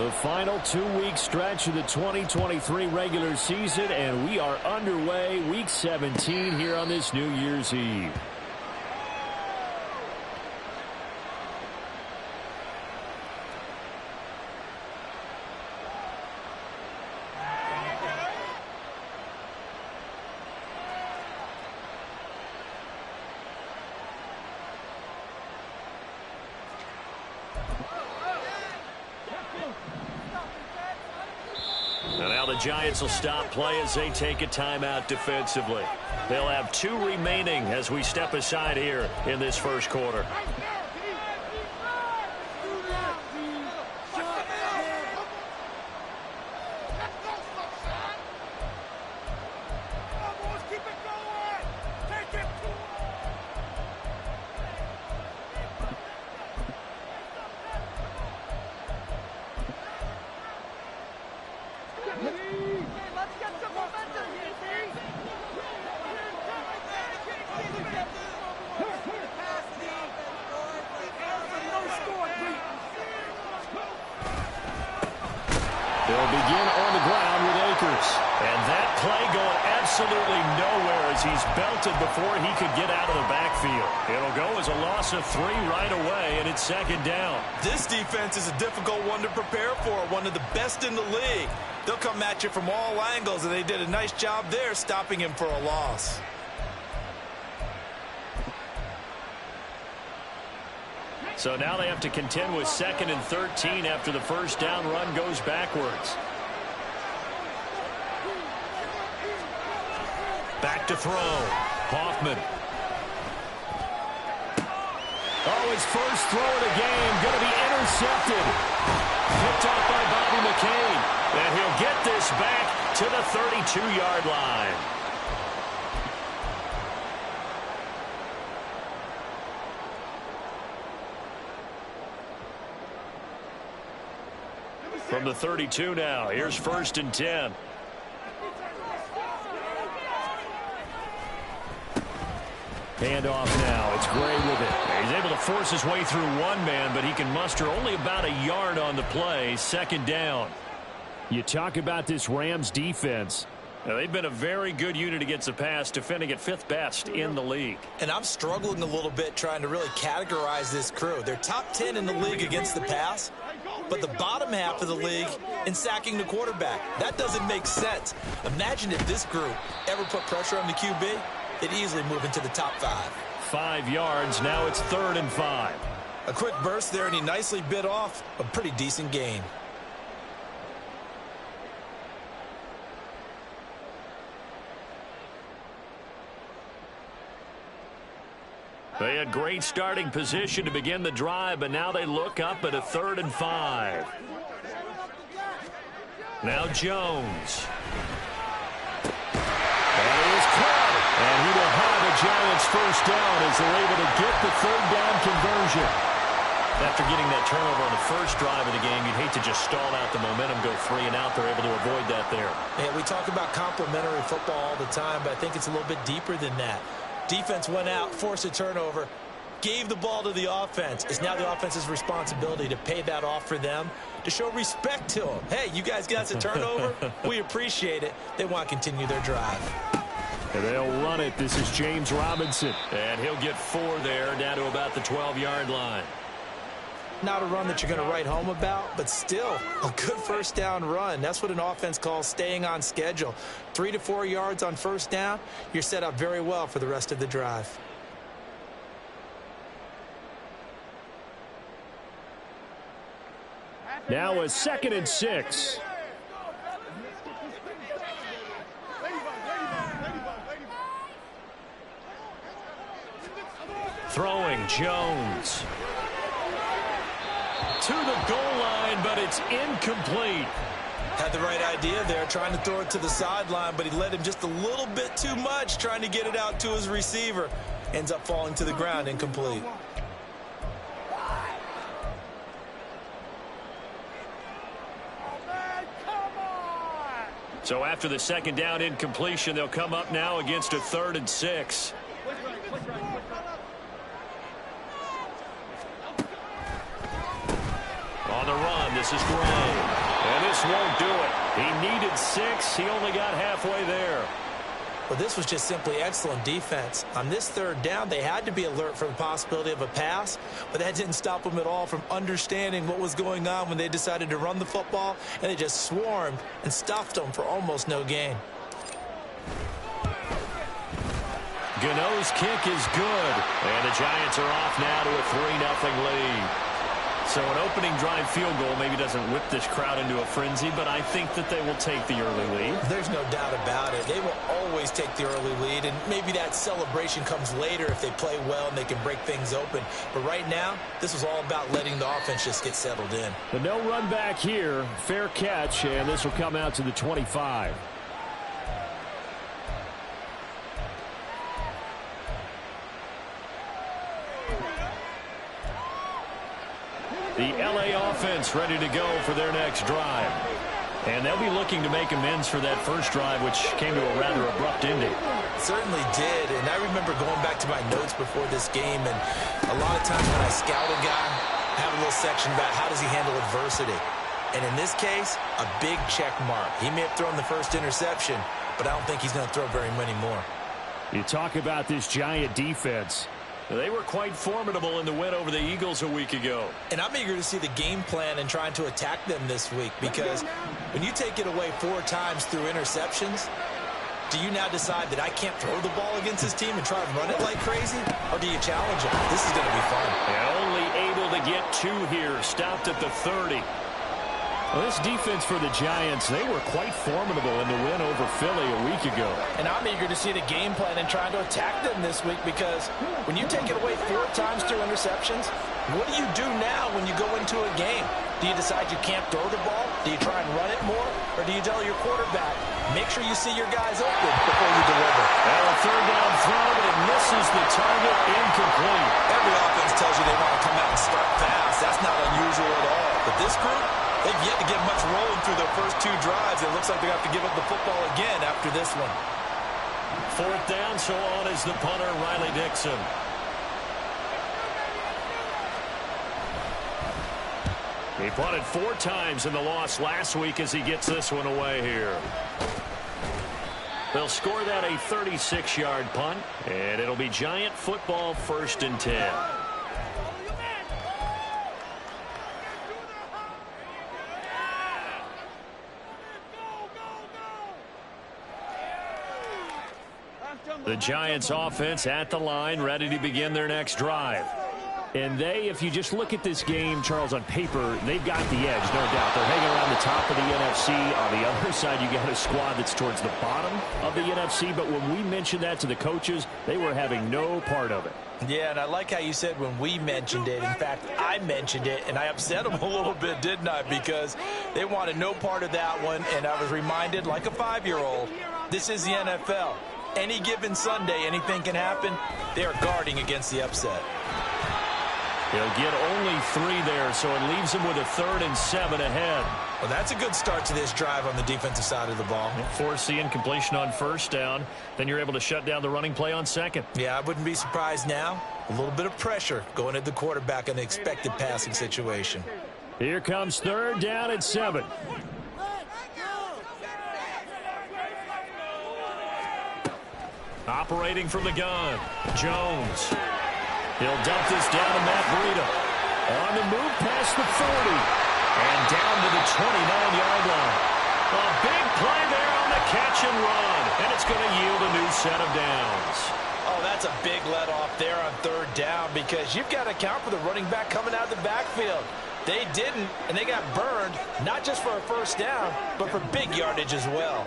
The final 2-week stretch of the 2023 regular season, and we are underway week 17 here on this New Year's Eve. Giants will stop play as they take a timeout defensively. They'll have 2 remaining as we step aside here in this first quarter. They'll begin on the ground with Akers. And that play going absolutely nowhere as he's belted before he could get out of the backfield. It'll go as a loss of 3 right away, and it's second down. This defense is a difficult one to prepare for, one of the best in the league. They'll come at you from all angles, and they did a nice job there stopping him for a loss. So now they have to contend with 2nd and 13 after the first down run goes backwards. Back to throw. Hoffman. Oh, his first throw of the game going to be intercepted. Picked off by Bobby McCain. And he'll get this back to the 32-yard line. From the 32 now, here's 1st and 10. Handoff now. It's Gray with it. He's able to force his way through one man, but he can muster only about a yard on the play. 2nd down. You talk about this Rams defense. Now, they've been a very good unit against the pass, defending at 5th best in the league. And I'm struggling a little bit trying to really categorize this crew. They're top 10 in the league against the pass, but the bottom half of the league in sacking the quarterback. That doesn't make sense. Imagine if this group ever put pressure on the QB, they'd easily move into the top 5. 5 yards. Now it's 3rd and 5. A quick burst there, and he nicely bit off a pretty decent gain. They had great starting position to begin the drive, but now they look up at a 3rd and 5. Now Jones. That is caught. And he will have the Giants first down as they're able to get the 3rd down conversion. After getting that turnover on the first drive of the game, you'd hate to just stall out the momentum, go 3 and out. They're able to avoid that there. And we talk about complementary football all the time, but I think it's a little bit deeper than that. Defense went out, forced a turnover, gave the ball to the offense. It's now the offense's responsibility to pay that off for them, to show respect to them. Hey, you guys got a turnover? We appreciate it. They want to continue their drive. And they'll run it. This is James Robinson. And he'll get 4 there, down to about the 12-yard line. Not a run that you're going to write home about, but still a good first down run. That's what an offense calls staying on schedule. 3 to 4 yards on first down, you're set up very well for the rest of the drive. Now a 2nd and 6. Throwing Jones. To the goal line, but it's incomplete. Had the right idea there, trying to throw it to the sideline, but he led him just a little bit too much, trying to get it out to his receiver. Ends up falling to the ground, incomplete. So after the 2nd down incompletion, they'll come up now against a 3rd and 6. On the run, this is Gray. And this won't do it. He needed 6. He only got halfway there. Well, this was just simply excellent defense. On this third down, they had to be alert for the possibility of a pass, but that didn't stop them at all from understanding what was going on when they decided to run the football, and they just swarmed and stuffed them for almost no gain. Gano's kick is good, and the Giants are off now to a 3-0 lead. So an opening drive field goal maybe doesn't whip this crowd into a frenzy, but I think that they will take the early lead. There's no doubt about it. They will always take the early lead, and maybe that celebration comes later if they play well and they can break things open. But right now, this was all about letting the offense just get settled in. But no run back here. Fair catch, and this will come out to the 25. The LA offense ready to go for their next drive. And they'll be looking to make amends for that first drive, which came to a rather abrupt ending. Certainly did, and I remember going back to my notes before this game, and a lot of times when I scout a guy, I have a little section about how does he handle adversity. And in this case, a big check mark. He may have thrown the first interception, but I don't think he's going to throw very many more. You talk about this Giant defense. They were quite formidable in the win over the Eagles a week ago. And I'm eager to see the game plan and trying to attack them this week, because when you take it away 4 times through interceptions, do you now decide that I can't throw the ball against this team and try and run it like crazy? Or do you challenge them? This is going to be fun. And only able to get 2 here. Stopped at the 30. Well, this defense for the Giants, they were quite formidable in the win over Philly a week ago. And I'm eager to see the game plan and trying to attack them this week, because when you take it away 4 times through interceptions, what do you do now when you go into a game? Do you decide you can't throw the ball? Do you try and run it more? Or do you tell your quarterback, make sure you see your guys open before you deliver? And a 3rd down throw, but it misses the target. Incomplete. Every offense tells you they want to come out and start fast. That's not unusual at all. But this group, they've yet to get much rolling through their first 2 drives. It looks like they have to give up the football again after this one. 4th down, so on is the punter, Riley Dixon. He punted 4 times in the loss last week as he gets this one away here. They'll score that a 36-yard punt, and it'll be Giant football 1st and 10. The Giants offense at the line, ready to begin their next drive. And they, if you just look at this game, Charles, on paper, they've got the edge, no doubt. They're hanging around the top of the NFC. On the other side, you got a squad that's towards the bottom of the NFC. But when we mentioned that to the coaches, they were having no part of it. Yeah, and I like how you said when we mentioned it. In fact, I mentioned it, and I upset them a little bit, didn't I? Because they wanted no part of that one, and I was reminded, like a 5-year-old, this is the NFL. Any given Sunday, anything can happen. They are guarding against the upset. He'll get only 3 there, so it leaves him with a 3rd and 7 ahead. Well, that's a good start to this drive on the defensive side of the ball. Force the incompletion on 1st down. Then you're able to shut down the running play on 2nd. Yeah, I wouldn't be surprised now. A little bit of pressure going at the quarterback in an expected passing situation. Here comes 3rd down and 7. Operating from the gun, Jones. He'll dump this down to Matt Breida. On the move past the 40. And down to the 29-yard line. A big play there on the catch and run. And it's going to yield a new set of downs. Oh, that's a big let-off there on 3rd down, because you've got to account for the running back coming out of the backfield. They didn't, and they got burned, not just for a 1st down, but for big yardage as well.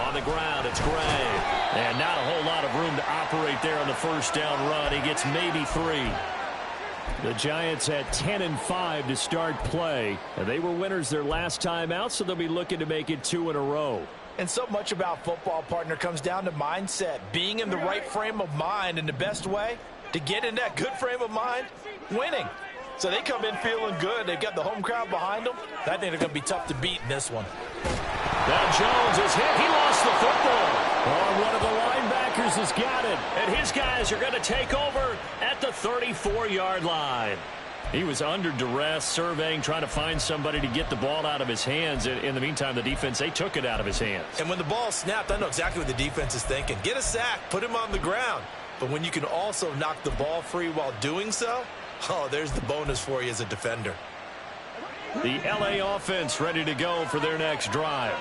On the ground, it's Gray. And not a whole lot of room to operate there on the 1st down run. He gets maybe 3. The Giants had 10 and 5 to start play. And they were winners their last time out, so they'll be looking to make it 2 in a row. And so much about football, partner, comes down to mindset. Being in the right frame of mind, and the best way to get in that good frame of mind, winning. So they come in feeling good. They've got the home crowd behind them. I think they're going to be tough to beat in this one. Now Jones is hit. He lost the football. Oh, one of the linebackers has got it. And his guys are going to take over at the 34-yard line. He was under duress, surveying, trying to find somebody to get the ball out of his hands. In the meantime, the defense, they took it out of his hands. And when the ball snapped, I know exactly what the defense is thinking. Get a sack, put him on the ground. But when you can also knock the ball free while doing so, oh, there's the bonus for you as a defender. The LA offense ready to go for their next drive.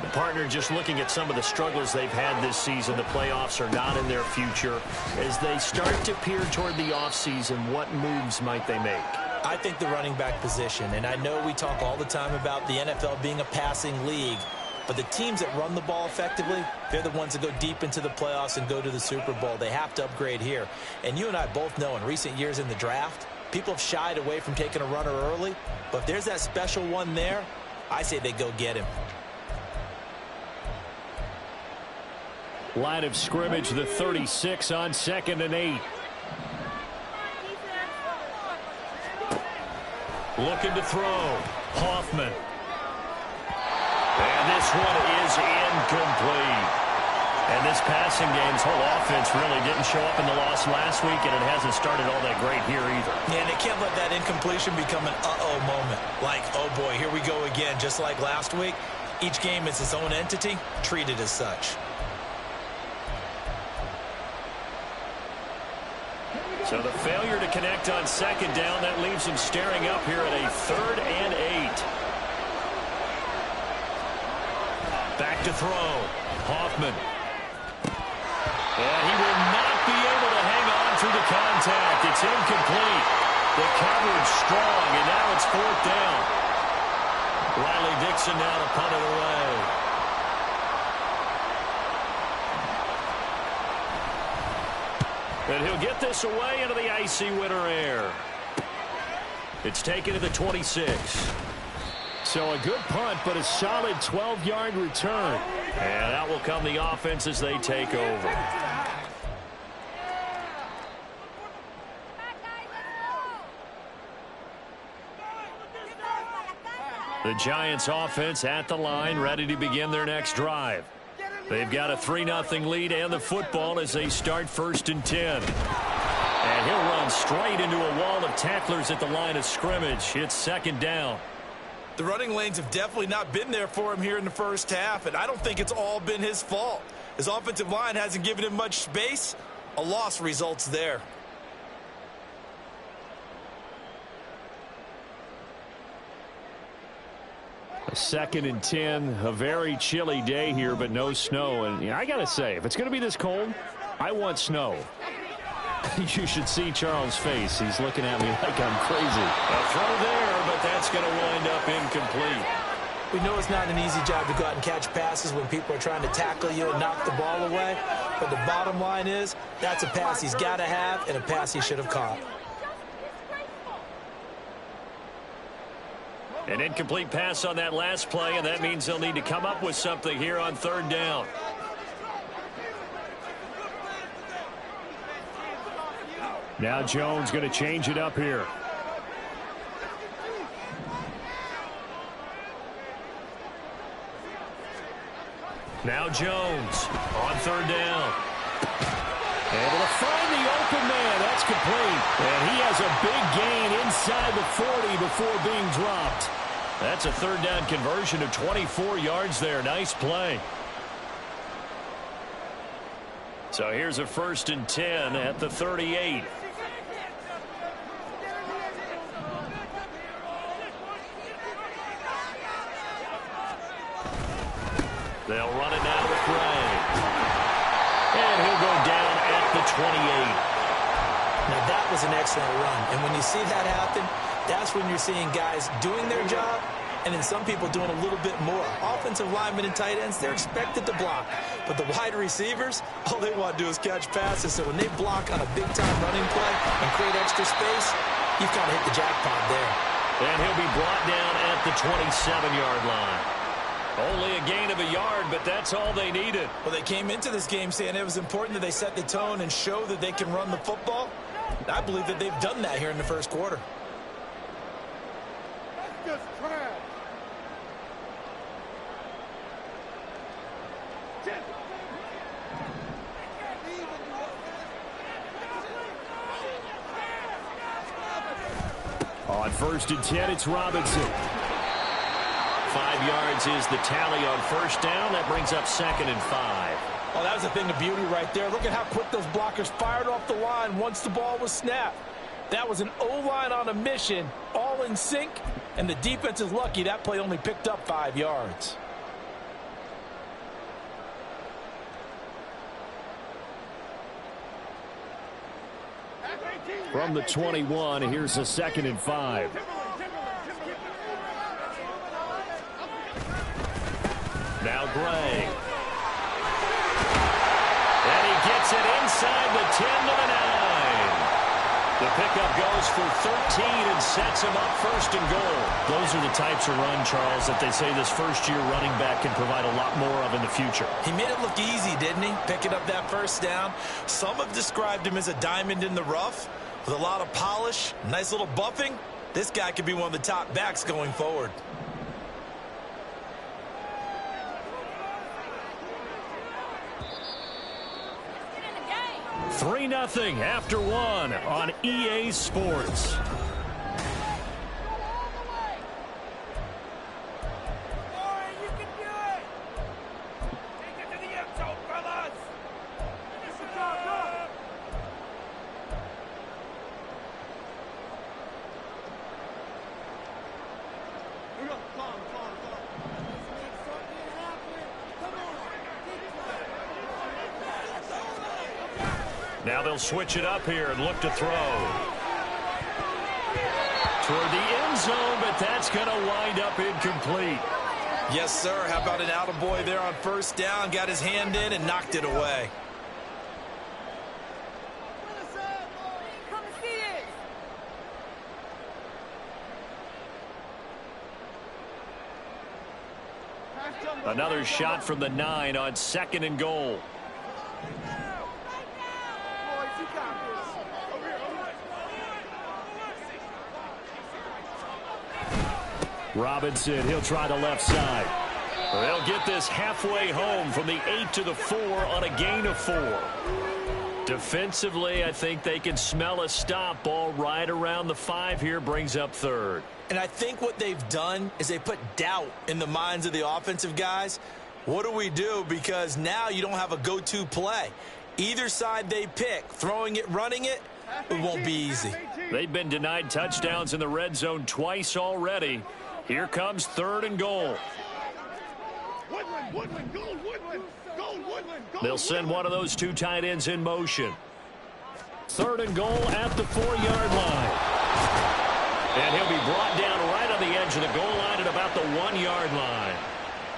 The partner just looking at some of the struggles they've had this season. The playoffs are not in their future. As they start to peer toward the offseason, what moves might they make? I think the running back position, and I know we talk all the time about the NFL being a passing league, but the teams that run the ball effectively, they're the ones that go deep into the playoffs and go to the Super Bowl. They have to upgrade here. And you and I both know in recent years in the draft, people have shied away from taking a runner early, but if there's that special one there, I say they go get him. Line of scrimmage, the 36 on 2nd and 8. Looking to throw. Hoffman. And this one is incomplete. And this passing game's whole offense really didn't show up in the loss last week, and it hasn't started all that great here either. Yeah, and they can't let that incompletion become an uh-oh moment. Like, oh boy, here we go again, just like last week. Each game is its own entity, treated as such. So the failure to connect on 2nd down, that leaves him staring up here at a 3rd and 8. Back to throw. Hoffman. And he will not be able to hang on through the contact. It's incomplete. The coverage strong, and now it's 4th down. Riley Dixon now to punt it away. And he'll get this away into the icy winter air. It's taken to the 26. So a good punt, but a solid 12-yard return. And out will come the offense as they take over. The Giants offense at the line, ready to begin their next drive. They've got a 3-0 lead and the football as they start 1st and 10. And he'll run straight into a wall of tacklers at the line of scrimmage. It's 2nd down. The running lanes have definitely not been there for him here in the first half, and I don't think it's all been his fault. His offensive line hasn't given him much space. A loss results there. A 2nd and 10, a very chilly day here, but no snow. And I got to say, if it's going to be this cold, I want snow. You should see Charles' face. He's looking at me like I'm crazy. A throw there, but that's going to wind up incomplete. We know it's not an easy job to go out and catch passes when people are trying to tackle you and knock the ball away. But the bottom line is, that's a pass he's got to have and a pass he should have caught. An incomplete pass on that last play, and that means they'll need to come up with something here on 3rd down. Now Jones going to change it up here. Now Jones on 3rd down. Able to find the open man. That's complete. And he has a big gain inside the 40 before being dropped. That's a 3rd down conversion of 24 yards there. Nice play. So here's a 1st and 10 at the 38. They'll run it now with Gray. And he'll go down at the 28. Now that was an excellent run. And when you see that happen, that's when you're seeing guys doing their job and then some people doing a little bit more. Offensive linemen and tight ends, they're expected to block. But the wide receivers, all they want to do is catch passes. So when they block on a big-time running play and create extra space, you've kind of hit the jackpot there. And he'll be brought down at the 27-yard line. Only a gain of a yard, but that's all they needed. Well, they came into this game saying it was important that they set the tone and show that they can run the football. I believe that they've done that here in the first quarter. Just trash. On 1st and 10, it's Robinson. 5 yards is the tally on first down. That brings up 2nd and 5. Oh, that was a thing of beauty right there. Look at how quick those blockers fired off the line once the ball was snapped. That was an O-line on a mission, all in sync, and the defense is lucky that play only picked up 5 yards. From the 21, here's a 2nd and 5. Now Gray. And he gets it inside the 10 to the 9. The pickup goes for 13 and sets him up 1st and goal. Those are the types of run, Charles, that they say this first-year running back can provide a lot more of in the future. He made it look easy, didn't he? Picking up that first down. Some have described him as a diamond in the rough with a lot of polish, nice little buffing. This guy could be one of the top backs going forward. 3-0 after 1 on EA Sports. Now they'll switch it up here and look to throw. Toward the end zone, but that's going to wind up incomplete. Yes, sir. How about an attaboy there on first down? Got his hand in and knocked it away. Another shot from the 9 on 2nd and goal. Robinson, he'll try the left side. They'll get this halfway home from the 8 to the 4 on a gain of 4. Defensively, I think they can smell a stop. Ball right around the 5 here, brings up 3rd. And I think what they've done is they put doubt in the minds of the offensive guys. What do we do? Because now you don't have a go-to play. Either side they pick, throwing it, running it, it won't be easy. They've been denied touchdowns in the red zone twice already. Here comes 3rd and goal. They'll send one of those 2 tight ends in motion. 3rd and goal at the 4-yard line. And he'll be brought down right on the edge of the goal line at about the 1-yard line.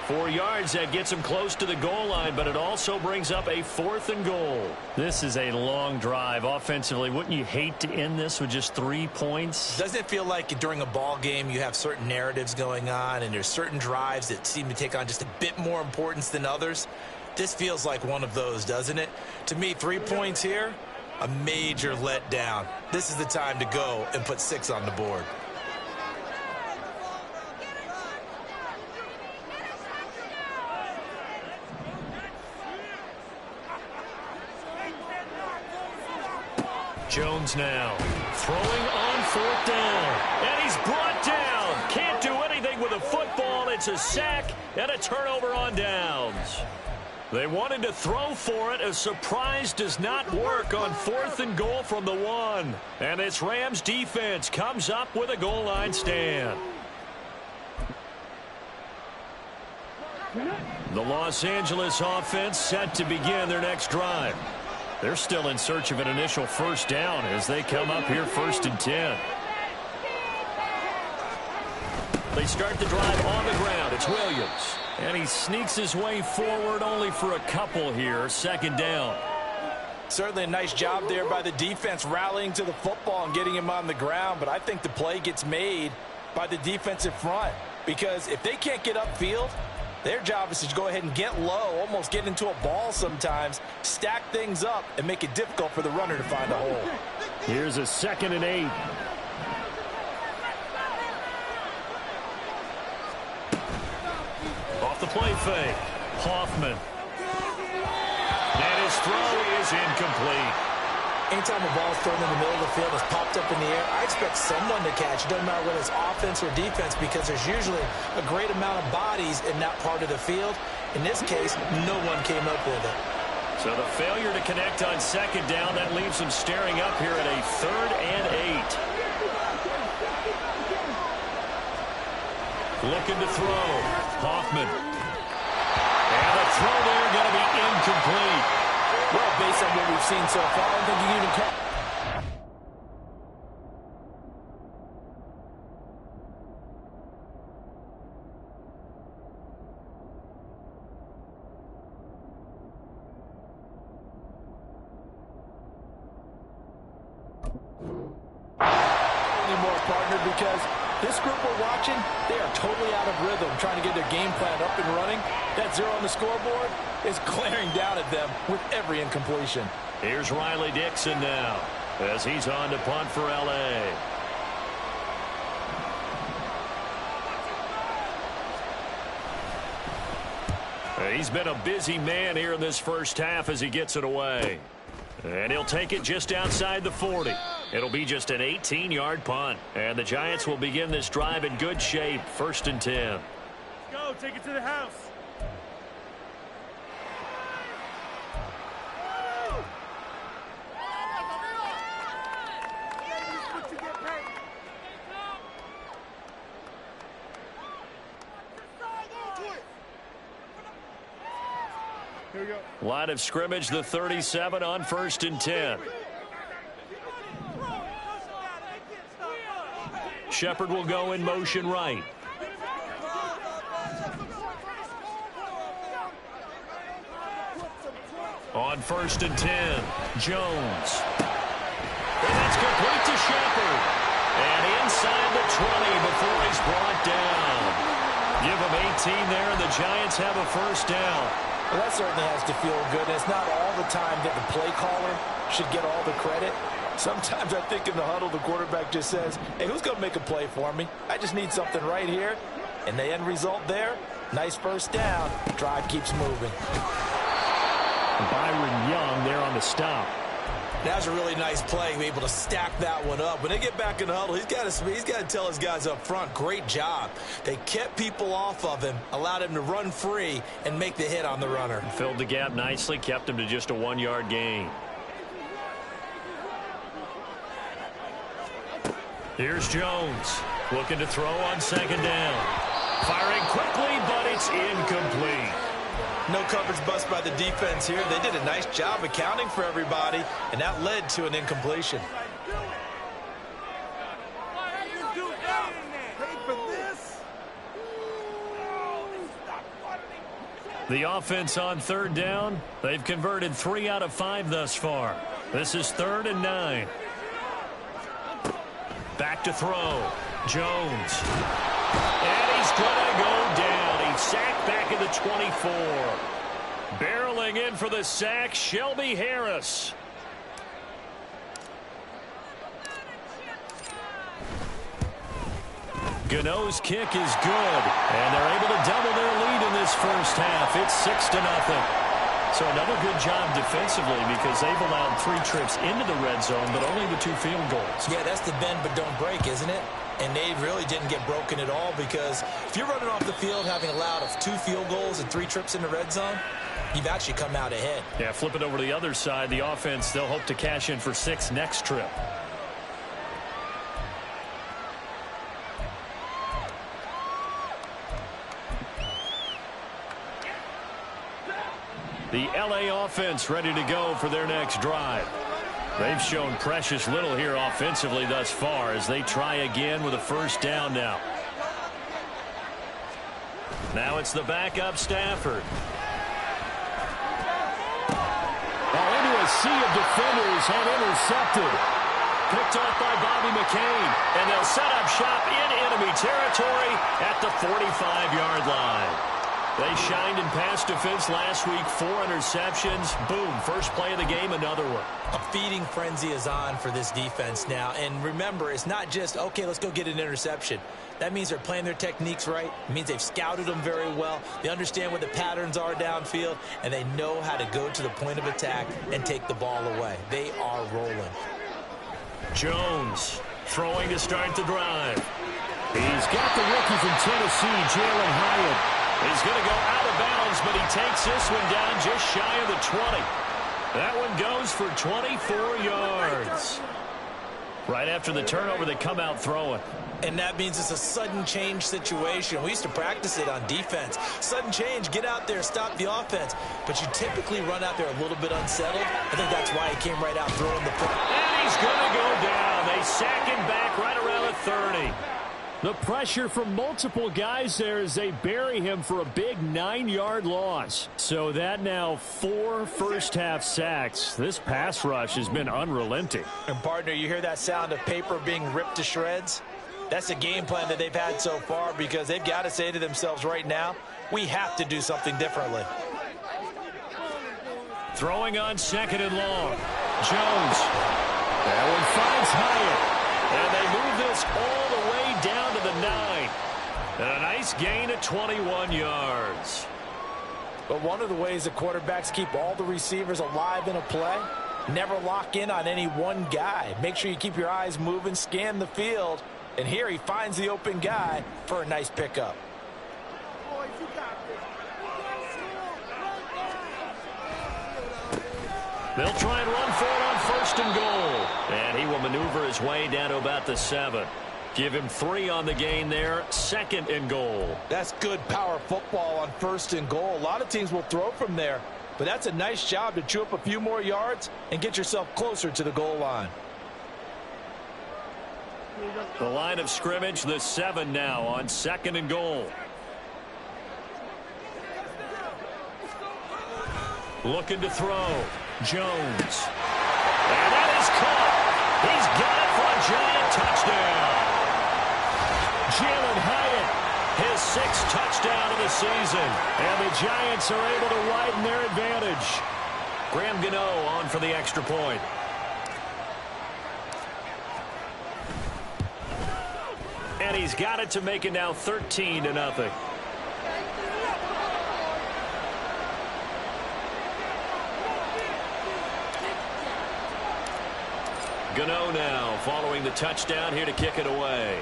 4 yards, that gets him close to the goal line, but it also brings up a 4th and goal. This is a long drive offensively. Wouldn't you hate to end this with just 3 points? Doesn't it feel like during a ball game you have certain narratives going on and there's certain drives that seem to take on just a bit more importance than others? This feels like one of those, doesn't it? To me, 3 points here, a major letdown. This is the time to go and put 6 on the board. Jones now throwing on 4th down. And he's brought down. Can't do anything with a football. It's a sack and a turnover on downs. They wanted to throw for it. A surprise does not work on 4th and goal from the 1. And this Rams defense comes up with a goal line stand. The Los Angeles offense set to begin their next drive. They're still in search of an initial first down as they come up here 1st and 10. They start the drive on the ground. It's Williams. And he sneaks his way forward only for a couple here. 2nd down. Certainly a nice job there by the defense rallying to the football and getting him on the ground. But I think the play gets made by the defensive front. Because if they can't get upfield, their job is to go ahead and get low, almost get into a ball sometimes, stack things up, and make it difficult for the runner to find a hole. Here's a 2nd and 8. Off the play fake. Hoffman. And his throw is incomplete. Anytime a ball is thrown in the middle of the field, it's popped up in the air, I expect someone to catch. It doesn't matter whether it's offense or defense because there's usually a great amount of bodies in that part of the field. In this case, no one came up with it. So the failure to connect on second down, that leaves them staring up here at a 3rd and 8. Looking to throw. Hoffman. And the throw there going to be incomplete. Well, based on what we've seen so far, I don't think you can even call. Anymore, partner, because this group we're watching, they are totally out of rhythm, trying to get their game plan up and running. That 0 on the scoreboard is glaring down at them with every incompletion. Here's Riley Dixon now as he's on to punt for L.A. He's been a busy man here in this first half as he gets it away. And he'll take it just outside the 40. It'll be just an 18-yard punt. And the Giants will begin this drive in good shape. 1st and 10. Let's go. Take it to the house. Here we go. Line of scrimmage, the 37 on 1st and 10. Shepard will go in motion right. On 1st and 10, Jones. And that's complete to Shepard. And inside the 20 before he's brought down. Give him 18 there, and the Giants have a 1st down. Well, that certainly has to feel good. And it's not all the time that the play caller should get all the credit. Sometimes I think in the huddle, the quarterback just says, hey, who's going to make a play for me? I just need something right here. And the end result there, nice 1st down. Drive keeps moving. Byron Young there on the stop. That's a really nice play, be able to stack that one up. When they get back in the huddle, he's got to tell his guys up front, great job. They kept people off of him, allowed him to run free and make the hit on the runner. Filled the gap nicely, kept him to just a 1-yard gain. Here's Jones, looking to throw on 2nd down. Firing quickly, but it's incomplete. No coverage bust by the defense here. They did a nice job accounting for everybody, and that led to an incompletion. The offense on 3rd down, they've converted 3 out of 5 thus far. This is 3rd and 9. Back to throw. Jones. And he's going to go down. He's sacked back at the 24. Barreling in for the sack, Shelby Harris. Gano's kick is good, and they're able to double their lead in this first half. It's 6-0. So another good job defensively because they've allowed 3 trips into the red zone, but only the 2 field goals. Yeah, that's the bend but don't break, isn't it? And they really didn't get broken at all because if you're running off the field having allowed 2 field goals and 3 trips in the red zone, you've actually come out ahead. Yeah, flip it over to the other side. The offense, they'll hope to cash in for 6 next trip. The LA offense ready to go for their next drive. They've shown precious little here offensively thus far as they try again with a 1st down now. Now it's the backup Stafford. Well, into a sea of defenders and intercepted. Picked off by Bobby McCain. And they'll set up shop in enemy territory at the 45-yard line. They shined in pass defense last week, 4 interceptions. Boom, first play of the game, another one. A feeding frenzy is on for this defense now. And remember, it's not just, okay, let's go get an interception. That means they're playing their techniques right. It means they've scouted them very well. They understand what the patterns are downfield, and they know how to go to the point of attack and take the ball away. They are rolling. Jones throwing to start the drive. He's got the rookie from Tennessee, Jalen Hyatt. He's going to go out of bounds, but he takes this one down just shy of the 20. That one goes for 24 yards. Right after the turnover, they come out throwing. And that means it's a sudden change situation. We used to practice it on defense. Sudden change, get out there, stop the offense. But you typically run out there a little bit unsettled. I think that's why he came right out throwing the foot. And he's going to go down. They sack him back right around the 30. The pressure from multiple guys there as they bury him for a big 9-yard loss. So that now 4 first-half sacks. This pass rush has been unrelenting. And, partner, you hear that sound of paper being ripped to shreds? That's a game plan that they've had so far because they've got to say to themselves right now, we have to do something differently. Throwing on 2nd and long. Jones. That one finds Hyatt. And they move this all the way down to the 9. And a nice gain of 21 yards. But one of the ways the quarterbacks keep all the receivers alive in a play, never lock in on any one guy. Make sure you keep your eyes moving, scan the field. And here he finds the open guy for a nice pickup. They'll try and run for it on 1st and goal. And he will maneuver his way down to about the 7. Give him 3 on the gain there. 2nd and goal. That's good power football on 1st and goal. A lot of teams will throw from there. But that's a nice job to chew up a few more yards and get yourself closer to the goal line. The line of scrimmage, the 7 now on 2nd and goal. Looking to throw. Jones. And that is caught. He's got it for a giant touchdown. Jalen Hyatt. His 6th touchdown of the season. And the Giants are able to widen their advantage. Graham Gano on for the extra point. And he's got it to make it now 13-0. Gano now following the touchdown here to kick it away.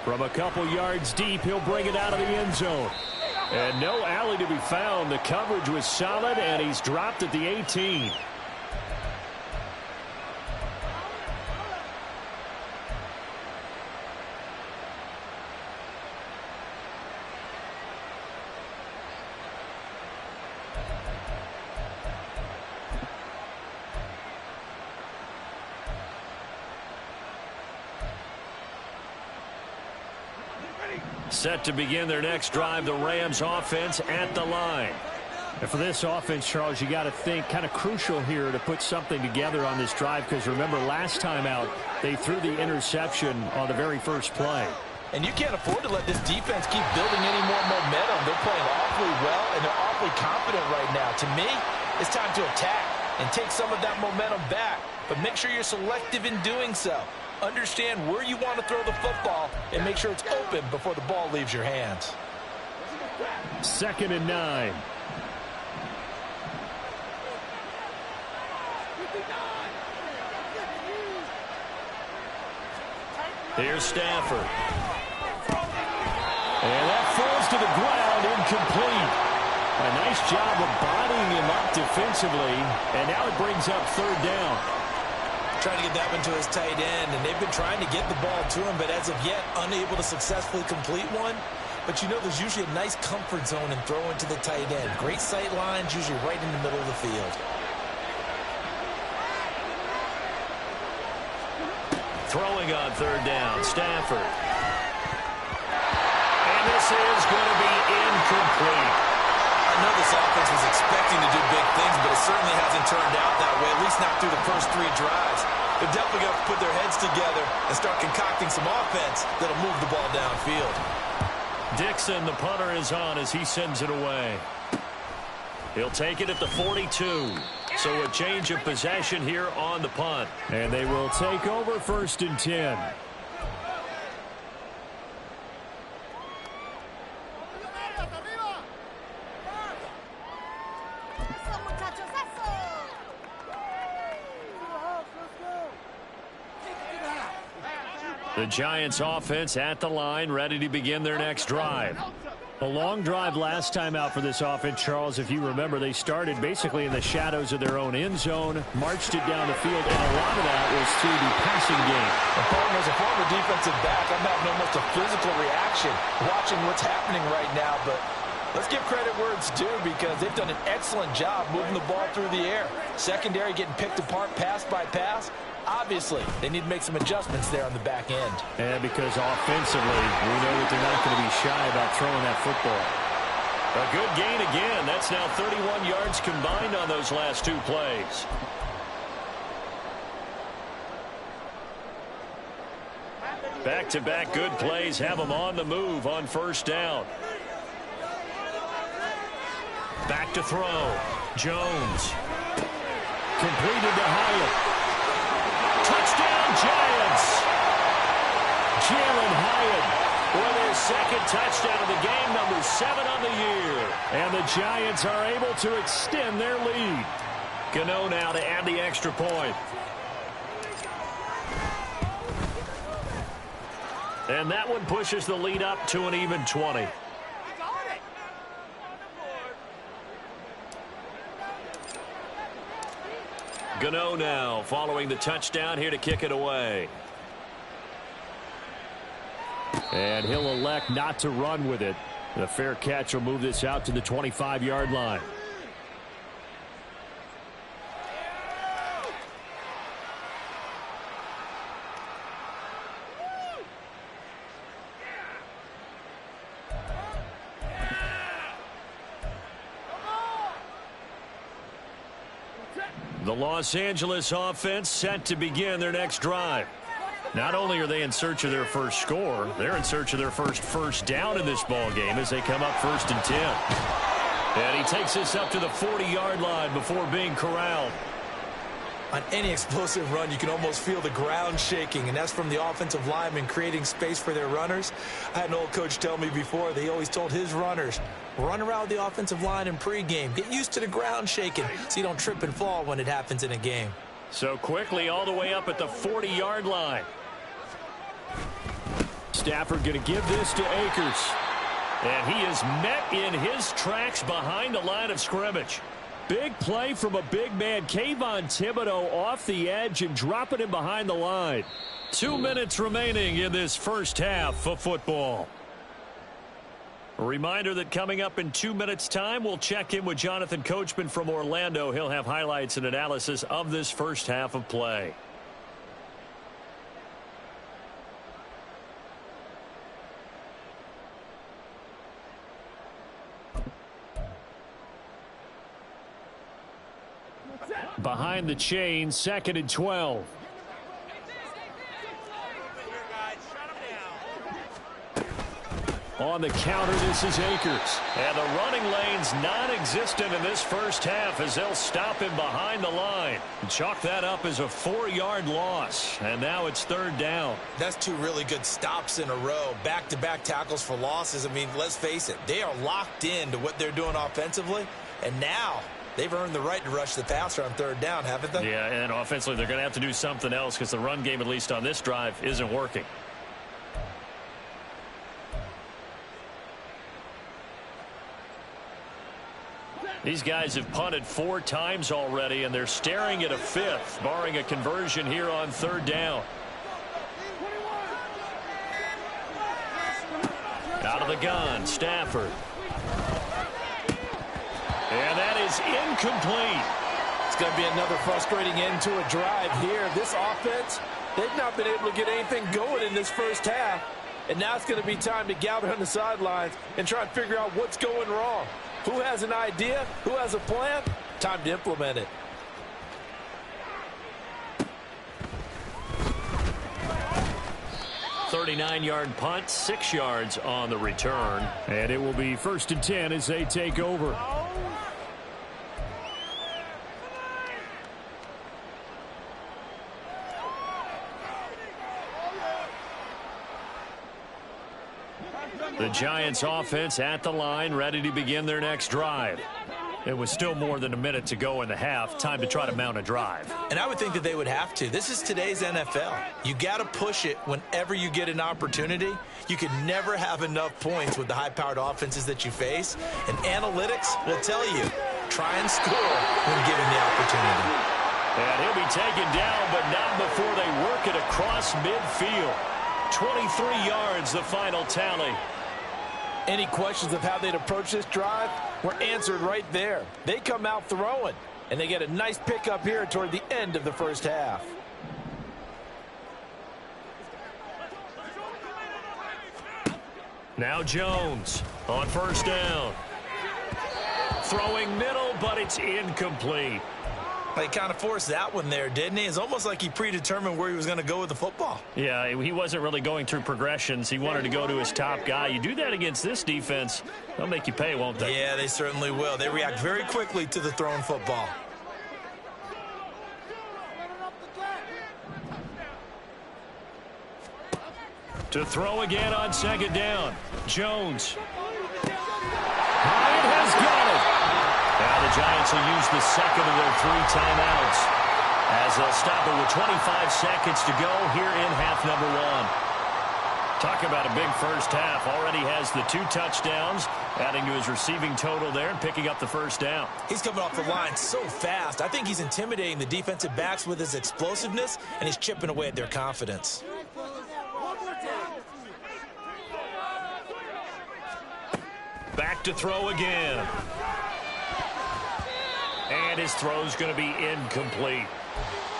From a couple yards deep, he'll bring it out of the end zone. And no alley to be found. The coverage was solid, and he's dropped at the 18. Set to begin their next drive, the Rams offense at the line. And for this offense, Charles, you got to think kind of crucial here to put something together on this drive because remember last time out they threw the interception on the very first play. And you can't afford to let this defense keep building any more momentum. They're playing awfully well and they're awfully confident right now. To me, it's time to attack and take some of that momentum back. But make sure you're selective in doing so. Understand where you want to throw the football and make sure it's open before the ball leaves your hands. 2nd and 9. Here's Stafford. And that falls to the ground, incomplete. A nice job of bodying him up defensively, and now it brings up 3rd down. Trying to get that one to his tight end, and they've been trying to get the ball to him, but as of yet, unable to successfully complete one. But you know there's usually a nice comfort zone in throwing to the tight end. Great sight lines, usually right in the middle of the field. Throwing on 3rd down, Stafford. And this is going to be incomplete. I know this offense was expecting to do big things, but it certainly hasn't turned out that way, at least not through the first 3 drives. They're definitely going to put their heads together and start concocting some offense that'll move the ball downfield. Dixon, the punter, is on as he sends it away. He'll take it at the 42. So a change of possession here on the punt. And they will take over 1st and 10. The Giants offense at the line, ready to begin their next drive. A long drive last time out for this offense, Charles. If you remember, they started basically in the shadows of their own end zone, marched it down the field, and a lot of that was through the passing game. As a former defensive back, I'm having almost a physical reaction watching what's happening right now, but let's give credit where it's due because they've done an excellent job moving the ball through the air. Secondary getting picked apart pass by pass. Obviously, they need to make some adjustments there on the back end. And because offensively, we know that they're not going to be shy about throwing that football. A good gain again. That's now 31 yards combined on those last 2 plays. Back-to-back good plays have them on the move on 1st down. Back to throw. Jones. Completed to Hyatt. Touchdown, Giants! Jalen Hyatt with his 2nd touchdown of the game, number 7 on the year. And the Giants are able to extend their lead. Gano now to add the extra point. And that one pushes the lead up to an even 20. Gano now following the touchdown here to kick it away. And he'll elect not to run with it. The fair catch will move this out to the 25-yard line. The Los Angeles offense set to begin their next drive. Not only are they in search of their first score, they're in search of their first down in this ball game as they come up 1st and 10. And he takes this up to the 40-yard line before being corralled. On any explosive run, you can almost feel the ground shaking, and that's from the offensive linemen creating space for their runners. I had an old coach tell me before, they always told his runners, run around the offensive line in pregame. Get used to the ground shaking so you don't trip and fall when it happens in a game. So quickly all the way up at the 40-yard line. Stafford going to give this to Akers. And he is met in his tracks behind the line of scrimmage. Big play from a big man. Kayvon Thibodeau off the edge and dropping him behind the line. 2 minutes remaining in this first half of football. A reminder that coming up in 2 minutes' time, we'll check in with Jonathan Coachman from Orlando. He'll have highlights and analysis of this first half of play. Behind the chain, 2nd and 12. On the counter, this is Akers. And the running lane's non-existent in this first half as they'll stop him behind the line. Chalk that up as a 4-yard loss. And now it's 3rd down. That's 2 really good stops in a row. Back-to-back tackles for losses. I mean, let's face it, they are locked into what they're doing offensively. And now they've earned the right to rush the passer on 3rd down, haven't they? Yeah, and offensively, they're going to have to do something else because the run game, at least on this drive, isn't working. These guys have punted 4 times already, and they're staring at a 5th, barring a conversion here on 3rd down. Out of the gun, Stafford. And that is incomplete. It's going to be another frustrating end to a drive here. This offense, they've not been able to get anything going in this first half. And now it's going to be time to gather on the sidelines and try and figure out what's going wrong. Who has an idea? Who has a plan? Time to implement it. 39-yard punt, 6 yards on the return. And it will be 1st and 10 as they take over. The Giants offense at the line, ready to begin their next drive. It was still more than a minute to go in the half. Time to try to mount a drive. And I would think that they would have to. This is today's NFL. You got to push it whenever you get an opportunity. You can never have enough points with the high-powered offenses that you face. And analytics will tell you, try and score when given the opportunity. And he'll be taken down, but not before they work it across midfield. 23 yards, the final tally. Any questions of how they'd approach this drive were answered right there. They come out throwing, and they get a nice pickup here toward the end of the first half. Now Jones on 1st down. Throwing middle, but it's incomplete. He kind of forced that one there, didn't he? It's almost like he predetermined where he was going to go with the football. Yeah, he wasn't really going through progressions. He wanted to go to his top guy. You do that against this defense, they'll make you pay, won't they? Yeah, they certainly will. They react very quickly to the thrown football. To throw again on 2nd down. Jones. Bryant has got it. Now the Giants will use the second of their 3 timeouts as they'll stop it with 25 seconds to go here in half number 1. Talk about a big first half. Already has the 2 touchdowns, adding to his receiving total there and picking up the 1st down. He's coming off the line so fast. I think he's intimidating the defensive backs with his explosiveness, and he's chipping away at their confidence. Back to throw again. And his throw's going to be incomplete.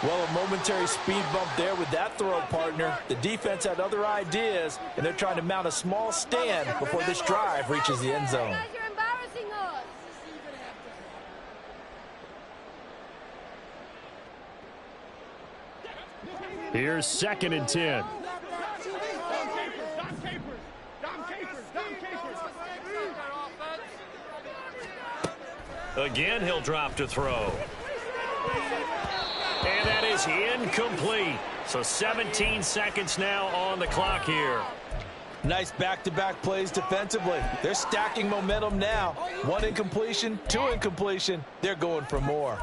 Well, a momentary speed bump there with that throw, partner. The defense had other ideas, and they're trying to mount a small stand before this drive reaches the end zone. Here's 2nd and 10. Again, he'll drop to throw. And that is incomplete. So 17 seconds now on the clock here. Nice back-to-back plays defensively. They're stacking momentum now. 1 incompletion, 2 incompletion. They're going for more.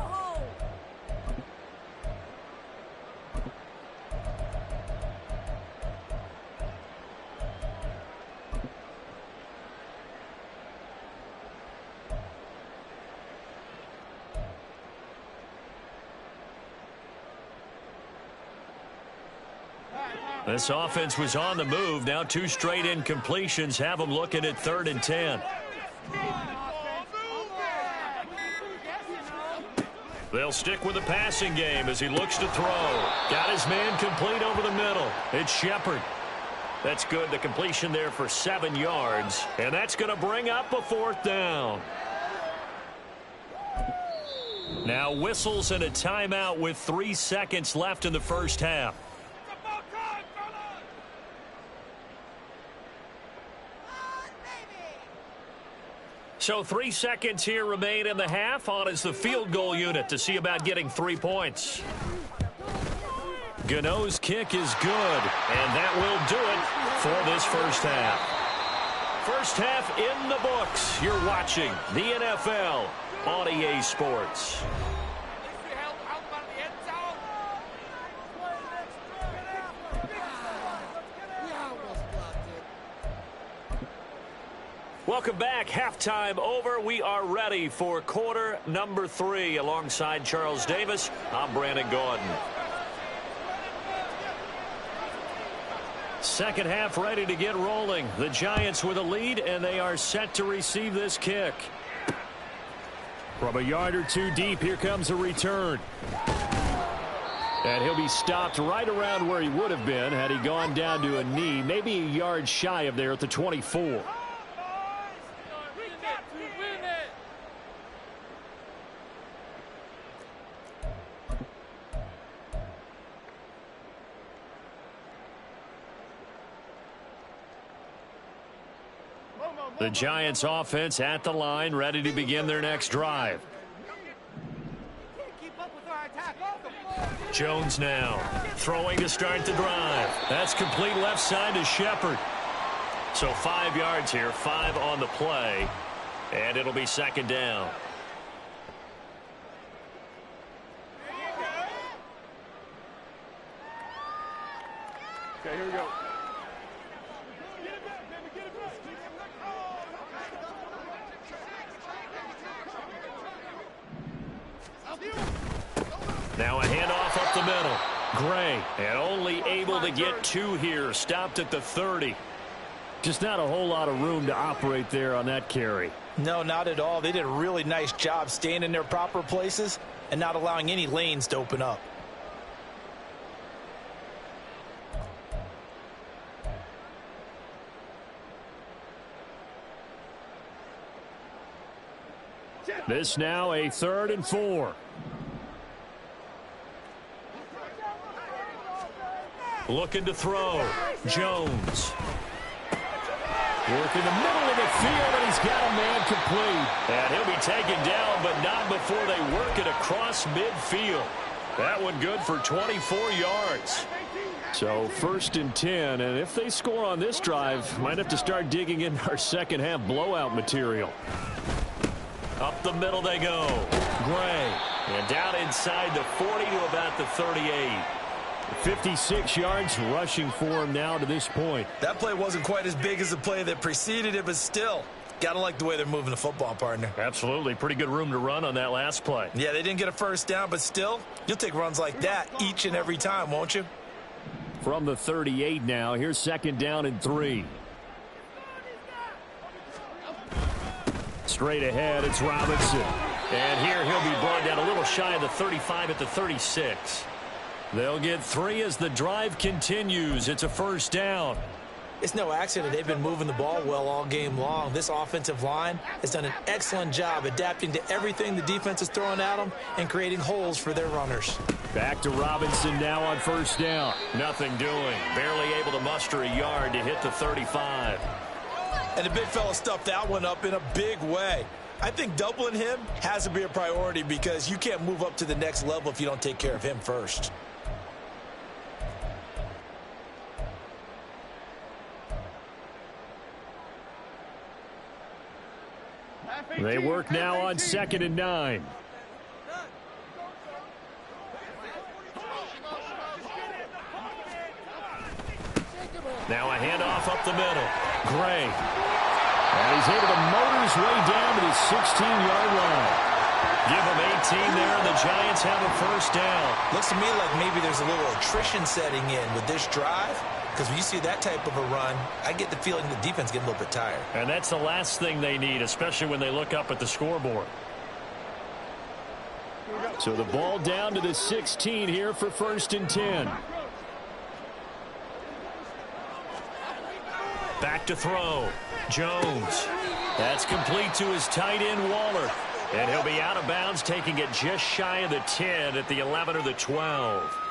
This offense was on the move. Now 2 straight incompletions have them looking at 3rd and 10. They'll stick with the passing game as he looks to throw. Got his man complete over the middle. It's Shepard. That's good. The completion there for 7 yards. And that's going to bring up a 4th down. Now whistles and a timeout with 3 seconds left in the first half. So 3 seconds here remain in the half. On is the field goal unit to see about getting 3 points. Gano's kick is good, and that will do it for this first half. First half in the books. You're watching the NFL on EA Sports. Welcome back. Halftime over. We are ready for quarter number 3. Alongside Charles Davis, I'm Brandon Gordon. Second half ready to get rolling. The Giants with a lead, and they are set to receive this kick. From a yard or 2 deep, here comes a return. And he'll be stopped right around where he would have been had he gone down to a knee, maybe a yard shy of there at the 24. The Giants offense at the line, ready to begin their next drive. Jones now throwing to start the drive. That's complete left side to Shepard. So 5 yards here, 5 on the play, and it'll be second down. Okay, here we go. Now a handoff up the middle. Gray, and only able to get 2 here. Stopped at the 30. Just not a whole lot of room to operate there on that carry. No, not at all. They did a really nice job staying in their proper places and not allowing any lanes to open up. This now a 3rd and 4. Looking to throw. Jones. Working the middle of the field, and he's got a man complete. And he'll be taken down, but not before they work it across midfield. That one good for 24 yards. So 1st and 10, and if they score on this drive, might have to start digging in our second half blowout material. Up the middle they go. Gray. And down inside the 40 to about the 38. 56 yards rushing for him now to this point. That play wasn't quite as big as the play that preceded it, but still, gotta like the way they're moving the football, partner. Absolutely. Pretty good room to run on that last play. Yeah, they didn't get a first down, but still, you'll take runs like that each and every time, won't you? From the 38 now, here's 2nd down and 3. Straight ahead, it's Robinson. And here he'll be brought down a little shy of the 35 at the 36. They'll get 3 as the drive continues. It's a 1st down. It's no accident they've been moving the ball well all game long. This offensive line has done an excellent job adapting to everything the defense is throwing at them and creating holes for their runners. Back to Robinson now on 1st down. Nothing doing. Barely able to muster a yard to hit the 35. And the big fella stuffed that one up in a big way. I think doubling him has to be a priority because you can't move up to the next level if you don't take care of him first. They work now on 2nd and 9. Now a handoff up the middle. Gray. And he's able to motor his way down to the 16-yard line. Give him 18 there, and the Giants have a 1st down. Looks to me like maybe there's a little attrition setting in with this drive. Because when you see that type of a run, I get the feeling the defense getting a little bit tired. And that's the last thing they need, especially when they look up at the scoreboard. So the ball down to the 16 here for 1st and 10. Back to throw. Jones. That's complete to his tight end, Waller. And he'll be out of bounds, taking it just shy of the 10 at the 11 or the 12.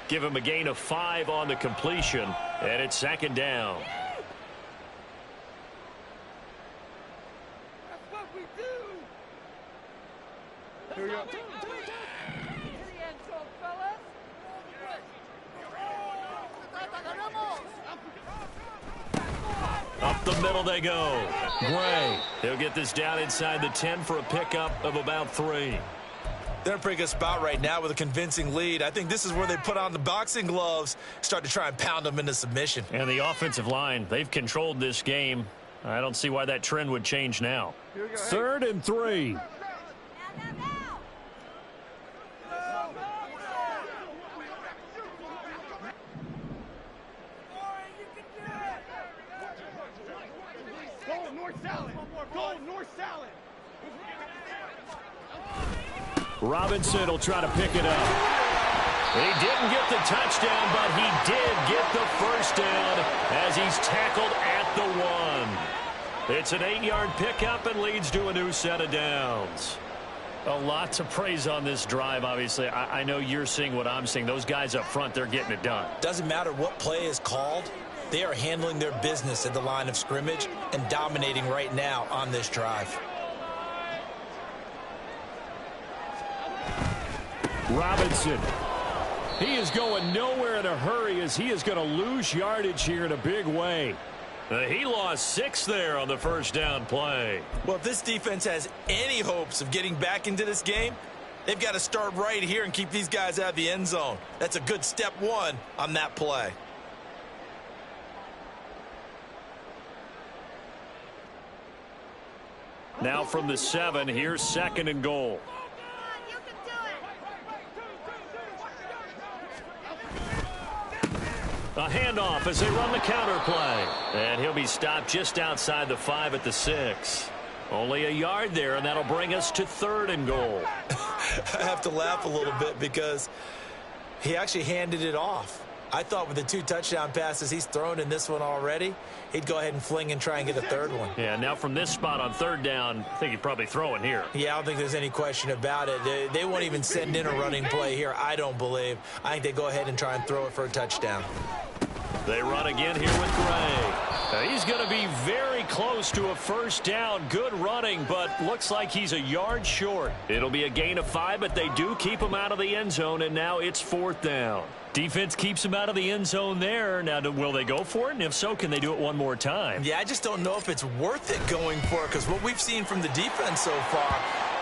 Give him a gain of 5 on the completion, and it's 2nd down. That's what we do. Here we go. Up the middle they go. Gray. He'll get this down inside the 10 for a pickup of about 3. They're in a pretty good spot right now with a convincing lead. I think this is where they put on the boxing gloves, start to try and pound them into submission. And the offensive line, they've controlled this game. I don't see why that trend would change now. 3rd and 3. Go north salad. Go north salad. Robinson will try to pick it up. He didn't get the touchdown, but he did get the 1st down as he's tackled at the 1. It's an 8-yard pickup and leads to a new set of downs. A lot to praise on this drive, obviously. I know you're seeing what I'm seeing. Those guys up front, they're getting it done. Doesn't matter what play is called. They are handling their business at the line of scrimmage and dominating right now on this drive. Robinson. He is going nowhere in a hurry as he is going to lose yardage here in a big way. He lost 6 there on the first down play. Well, if this defense has any hopes of getting back into this game, they've got to start right here and keep these guys out of the end zone. That's a good step 1 on that play. Now from the 7, here's 2nd and goal. A handoff as they run the counter play. And he'll be stopped just outside the 5 at the 6. Only a yard there, and that'll bring us to 3rd and goal. I have to laugh a little bit because he actually handed it off. I thought with the 2 touchdown passes he's thrown in this one already, he'd go ahead and fling and try and get a 3rd one. Yeah, now from this spot on 3rd down, I think he'd probably throw it here. Yeah, I don't think there's any question about it. They won't even send in a running play here, I don't believe. I think they go ahead and try and throw it for a touchdown. They run again here with Gray. He's going to be very close to a first down. Good running, but looks like he's a yard short. It'll be a gain of 5, but they do keep him out of the end zone, and now it's 4th down. Defense keeps him out of the end zone there. Now, will they go for it? And if so, can they do it one more time? Yeah, I just don't know if it's worth it going for it, because what we've seen from the defense so far,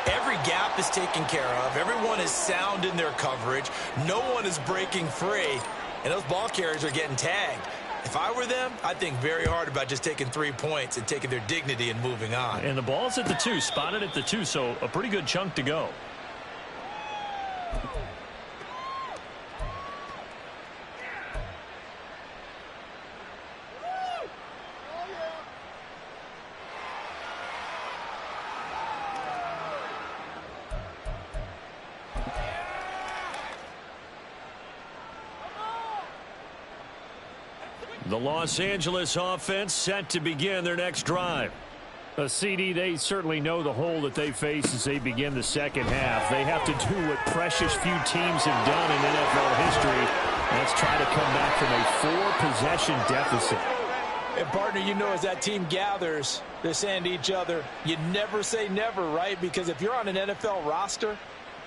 every gap is taken care of. Everyone is sound in their coverage. No one is breaking free, and those ball carriers are getting tagged. If I were them, I'd think very hard about just taking 3 points and taking their dignity and moving on. And the ball's at the 2, spotted at the 2, so a pretty good chunk to go. The Los Angeles offense set to begin their next drive. CD, they certainly know the hole that they face as they begin the second half. They have to do what precious few teams have done in NFL history. Let's try to come back from a 4-possession deficit. And, partner, you know, as that team gathers, they're saying to each other, you never say never, right? Because if you're on an NFL roster,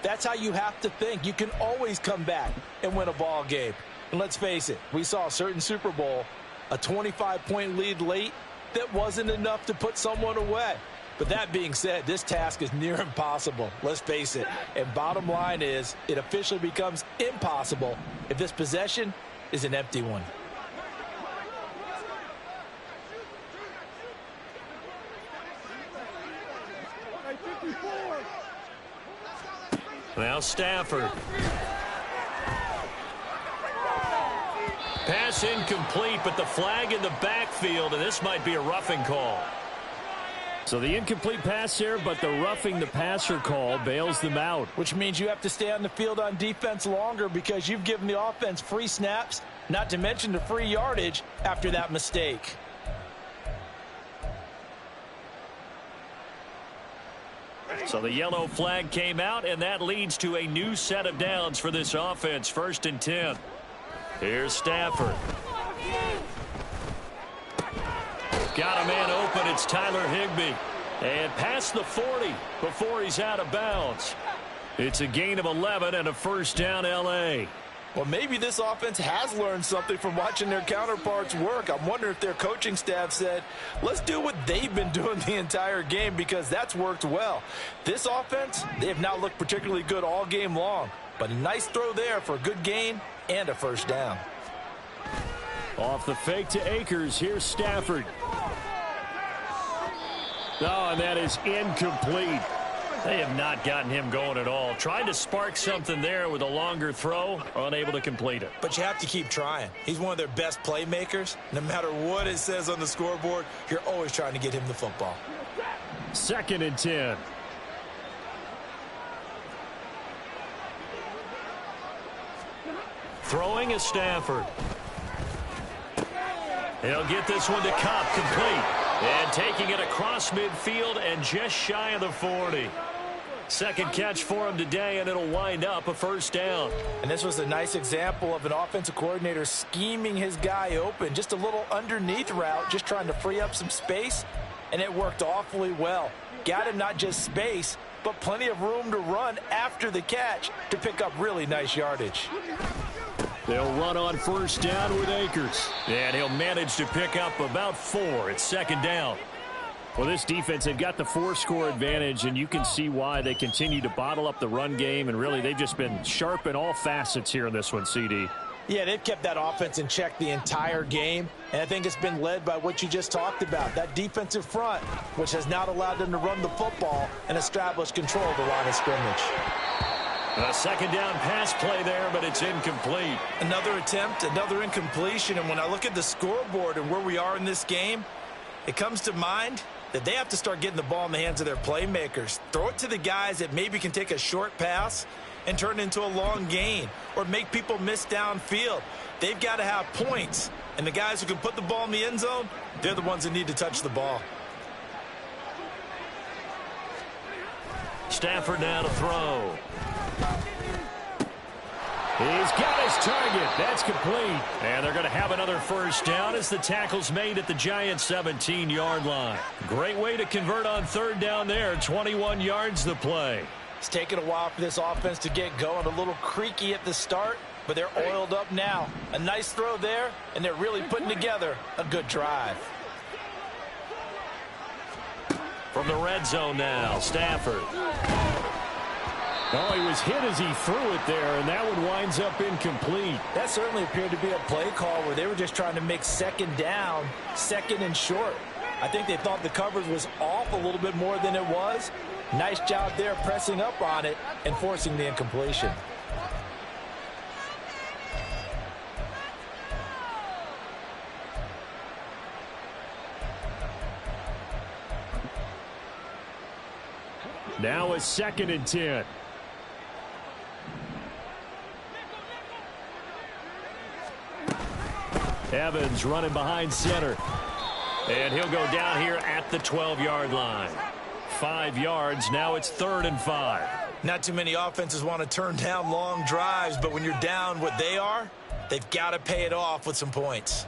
that's how you have to think. You can always come back and win a ball game. And let's face it, we saw a certain Super Bowl, a 25-point lead late, that wasn't enough to put someone away. But that being said, this task is near impossible. Let's face it. And bottom line is, it officially becomes impossible if this possession is an empty one. Now Stafford. Pass incomplete, but the flag in the backfield, and this might be a roughing call. So the incomplete pass there, but the roughing the passer call bails them out. Which means you have to stay on the field on defense longer because you've given the offense free snaps, not to mention the free yardage after that mistake. So the yellow flag came out, and that leads to a new set of downs for this offense. 1st and 10. Here's Stafford. Got a man open. It's Tyler Higbee. And past the 40 before he's out of bounds. It's a gain of 11 and a first down L.A. Well, maybe this offense has learned something from watching their counterparts work. I'm wondering if their coaching staff said, let's do what they've been doing the entire game because that's worked well. This offense, they have not looked particularly good all game long. But a nice throw there for a good gain and a first down. Off the fake to Akers. Here's Stafford. Oh, and that is incomplete. They have not gotten him going at all. Tried to spark something there with a longer throw, unable to complete it. But you have to keep trying. He's one of their best playmakers. No matter what it says on the scoreboard, you're always trying to get him the football. 2nd and 10. Throwing is Stafford. He'll get this one to Cup, complete. And taking it across midfield and just shy of the 40. Second catch for him today, and it'll wind up a first down. And this was a nice example of an offensive coordinator scheming his guy open. Just a little underneath route, just trying to free up some space, and it worked awfully well. Got him not just space, but plenty of room to run after the catch to pick up really nice yardage. They'll run on first down with Akers. And he'll manage to pick up about 4. It's second down. Well, this defense, they've got the 4-score advantage, and you can see why they continue to bottle up the run game, and really they've just been sharp in all facets here in this one, CD. Yeah, they've kept that offense in check the entire game, and I think it's been led by what you just talked about, that defensive front, which has not allowed them to run the football and establish control of the line of scrimmage. A second down pass play there, but it's incomplete. Another attempt, another incompletion, and when I look at the scoreboard and where we are in this game, it comes to mind that they have to start getting the ball in the hands of their playmakers. Throw it to the guys that maybe can take a short pass and turn it into a long gain or make people miss downfield. They've got to have points, and the guys who can put the ball in the end zone, they're the ones that need to touch the ball. Stafford now to throw. He's got his target. That's complete. And they're going to have another first down as the tackle's made at the Giants' 17-yard line. Great way to convert on third down there. 21 yards the play. It's taken a while for this offense to get going. A little creaky at the start, but they're oiled up now. A nice throw there, and they're really putting together a good drive. From the red zone now, Stafford. Oh, he was hit as he threw it there, and that one winds up incomplete. That certainly appeared to be a play call where they were just trying to make second down, second and short. I think they thought the coverage was off a little bit more than it was. Nice job there pressing up on it and forcing the incompletion. Now a 2nd and 10. Evans running behind center. And he'll go down here at the 12-yard line. 5 yards. Now it's 3rd and 5. Not too many offenses want to turn down long drives, but when you're down what they are, they've got to pay it off with some points.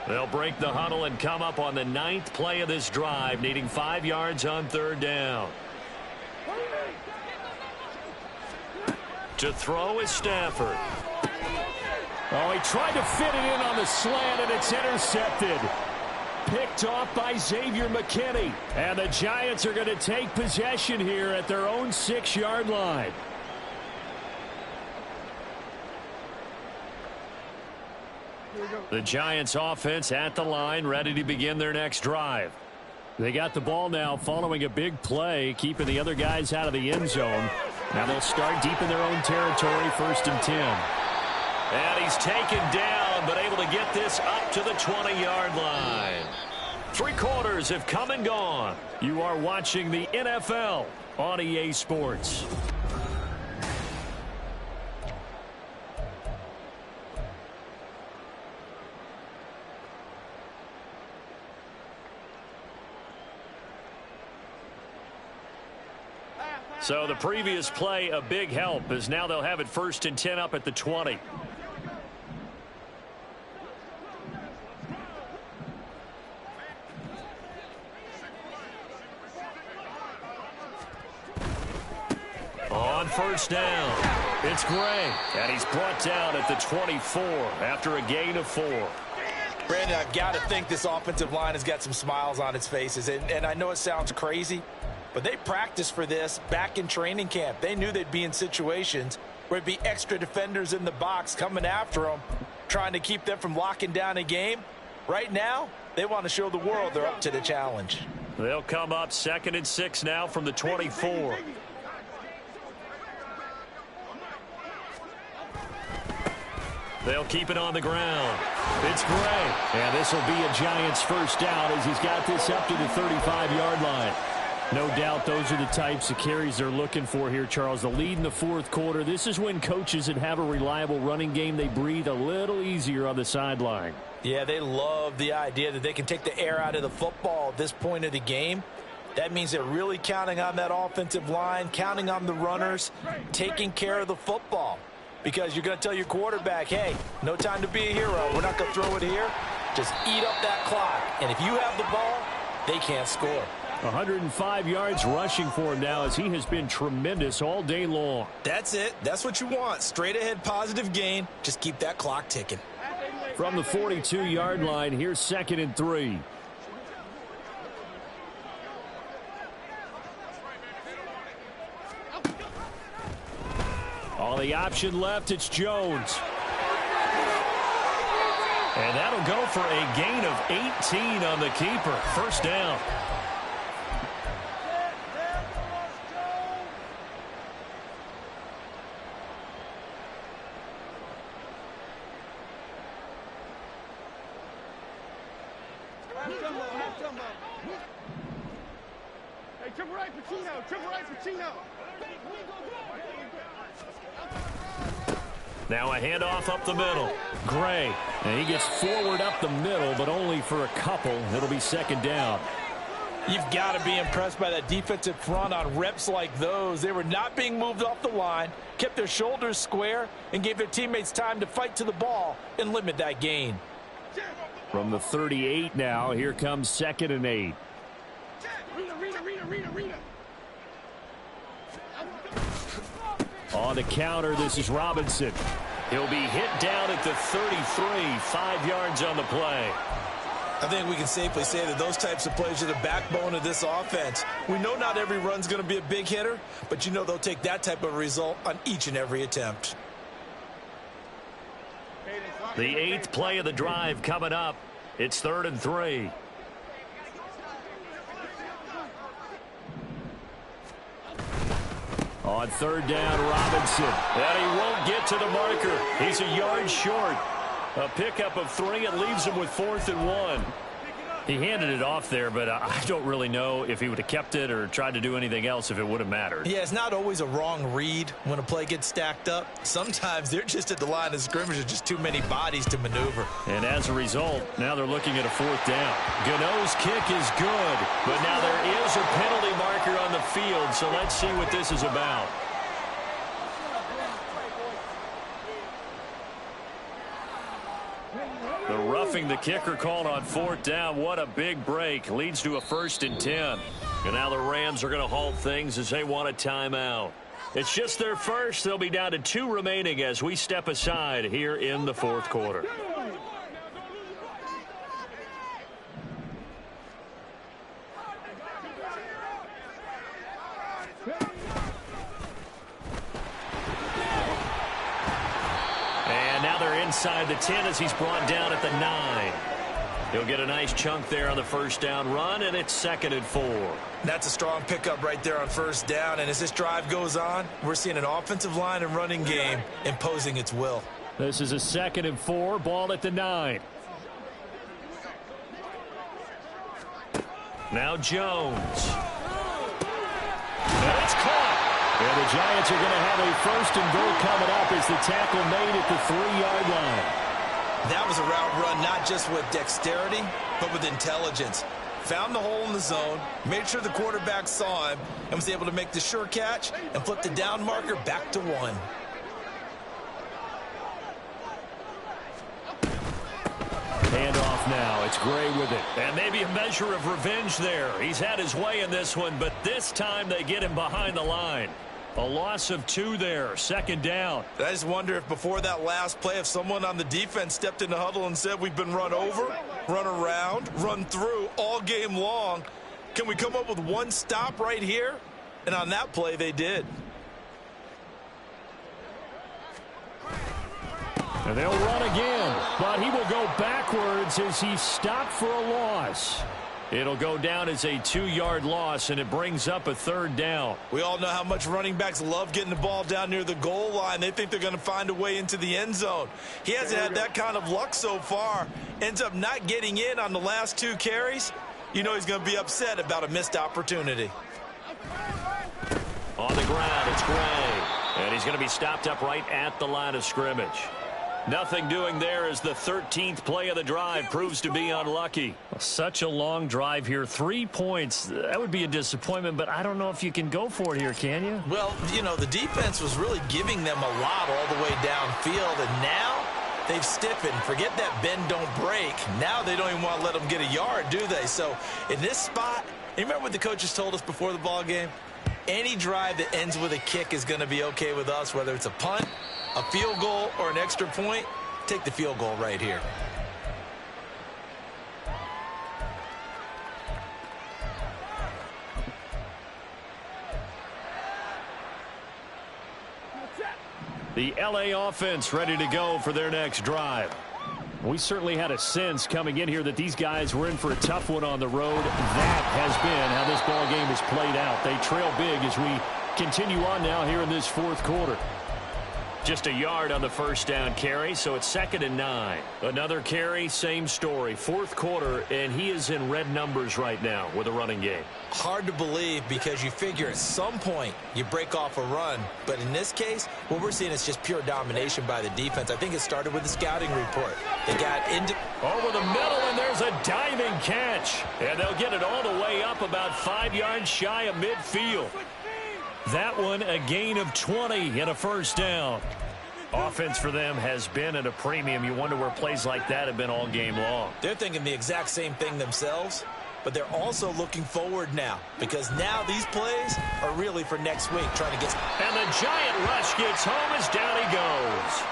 They'll break the huddle and come up on the 9th play of this drive, needing 5 yards on 3rd down. To throw is Stafford. Oh, he tried to fit it in on the slant, and it's intercepted. Picked off by Xavier McKinney. And the Giants are going to take possession here at their own 6-yard line. The Giants offense at the line, ready to begin their next drive. They got the ball now following a big play, keeping the other guys out of the end zone. Now they'll start deep in their own territory, 1st and 10. And he's taken down, but able to get this up to the 20-yard line. 3 quarters have come and gone. You are watching the NFL on EA Sports. So the previous play, a big help, as now they'll have it 1st and 10 up at the 20. On 1st down, it's Gray, and he's brought down at the 24 after a gain of 4. Brandon, I've got to think this offensive line has got some smiles on its faces, and I know it sounds crazy, but they practiced for this back in training camp. They knew they'd be in situations where it'd be extra defenders in the box coming after them, trying to keep them from locking down a game. Right now, they want to show the world they're up to the challenge. They'll come up 2nd and 6 now from the 24. They'll keep it on the ground. It's Gray. And this will be a Giants first down as he's got this up to the 35-yard line. No doubt those are the types of carries they're looking for here, Charles. The lead in the 4th quarter. This is when coaches that have a reliable running game, they breathe a little easier on the sideline. Yeah, they love the idea that they can take the air out of the football at this point of the game. That means they're really counting on that offensive line, counting on the runners, taking care of the football. Because you're going to tell your quarterback, hey, no time to be a hero. We're not going to throw it here. Just eat up that clock. And if you have the ball, they can't score. 105 yards rushing for him now as he has been tremendous all day long. That's it. That's what you want. Straight ahead positive gain. Just keep that clock ticking. From the 42-yard line, here's 2nd and 3. On the option left, it's Jones. And that'll go for a gain of 18 on the keeper. First down. Hey, triple right, Pacino. Triple right, Pacino. Now a handoff up the middle. Gray. And he gets forward up the middle, but only for a couple. It'll be 2nd down. You've got to be impressed by that defensive front on reps like those. They were not being moved off the line, kept their shoulders square, and gave their teammates time to fight to the ball and limit that gain. From the 38 now, here comes 2nd and 8. Rita. On the counter, this is Robinson. He'll be hit down at the 33, 5 yards on the play. I think we can safely say that those types of plays are the backbone of this offense. We know not every run's going to be a big hitter, but you know they'll take that type of result on each and every attempt. The 8th play of the drive coming up. It's 3rd and 3. On 3rd down, Robinson. And he won't get to the marker. He's a yard short. A pickup of 3. It leaves him with 4th and 1. He handed it off there, but I don't really know if he would have kept it or tried to do anything else if it would have mattered. Yeah, it's not always a wrong read when a play gets stacked up. Sometimes they're just at the line of scrimmage. There's just too many bodies to maneuver. And as a result, now they're looking at a 4th down. Gano's kick is good, but now there is a penalty marker on the field, so let's see what this is about. The roughing the kicker called on 4th down. What a big break. Leads to a 1st and 10. And now the Rams are going to halt things as they want a timeout. It's just their first. They'll be down to 2 remaining as we step aside here in the 4th quarter. And now they're inside the 10 as he's brought down at the 9. He'll get a nice chunk there on the 1st down run, and it's 2nd and 4. That's a strong pickup right there on 1st down, and as this drive goes on, we're seeing an offensive line and running game imposing its will. This is a 2nd and 4, ball at the 9. Now Jones. And it's caught. And the Giants are going to have a 1st and goal coming up as the tackle made at the 3-yard line. That was a route run not just with dexterity, but with intelligence. Found the hole in the zone, made sure the quarterback saw him, and was able to make the sure catch and flip the down marker back to 1. Handoff now. It's Gray with it. And maybe a measure of revenge there. He's had his way in this one, but this time they get him behind the line. A loss of 2 there, 2nd down. I just wonder if before that last play, if someone on the defense stepped in the huddle and said, we've been run over, run around, run through all game long. Can we come up with one stop right here? And on that play, they did. And they'll run again, but he will go backwards as he's stopped for a loss. It'll go down as a 2-yard loss, and it brings up a 3rd down. We all know how much running backs love getting the ball down near the goal line. They think they're going to find a way into the end zone. He hasn't had that kind of luck so far. Ends up not getting in on the last 2 carries. You know he's going to be upset about a missed opportunity. On the ground, it's Gray. And he's going to be stopped up right at the line of scrimmage. Nothing doing there as the 13th play of the drive proves to be unlucky. Such a long drive here. 3 points. That would be a disappointment, but I don't know if you can go for it here, can you? Well, you know, the defense was really giving them a lot all the way downfield, and now they've stiffened. Forget that bend, don't break. Now they don't even want to let them get a yard, do they? So in this spot, you remember what the coaches told us before the ball game? Any drive that ends with a kick is going to be okay with us, whether it's a punt, a field goal, or an extra point. Take the field goal right here. The LA offense ready to go for their next drive. We certainly had a sense coming in here that these guys were in for a tough one on the road. That has been how this ball game has played out. They trail big as we continue on now here in this fourth quarter. Just a yard on the first down carry, so it's 2nd and 9. Another carry, same story. Fourth quarter, and he is in red numbers right now with a running game. Hard to believe because you figure at some point you break off a run. But in this case, what we're seeing is just pure domination by the defense. I think it started with the scouting report. They got into over the middle, and there's a diving catch. And they'll get it all the way up about 5 yards shy of midfield. That one a gain of 20 and a first down. Offense for them has been at a premium. You wonder where plays like that have been all game long. They're thinking the exact same thing themselves, but they're also looking forward now because now these plays are really for next week, trying to get. And the giant rush gets home as down he goes.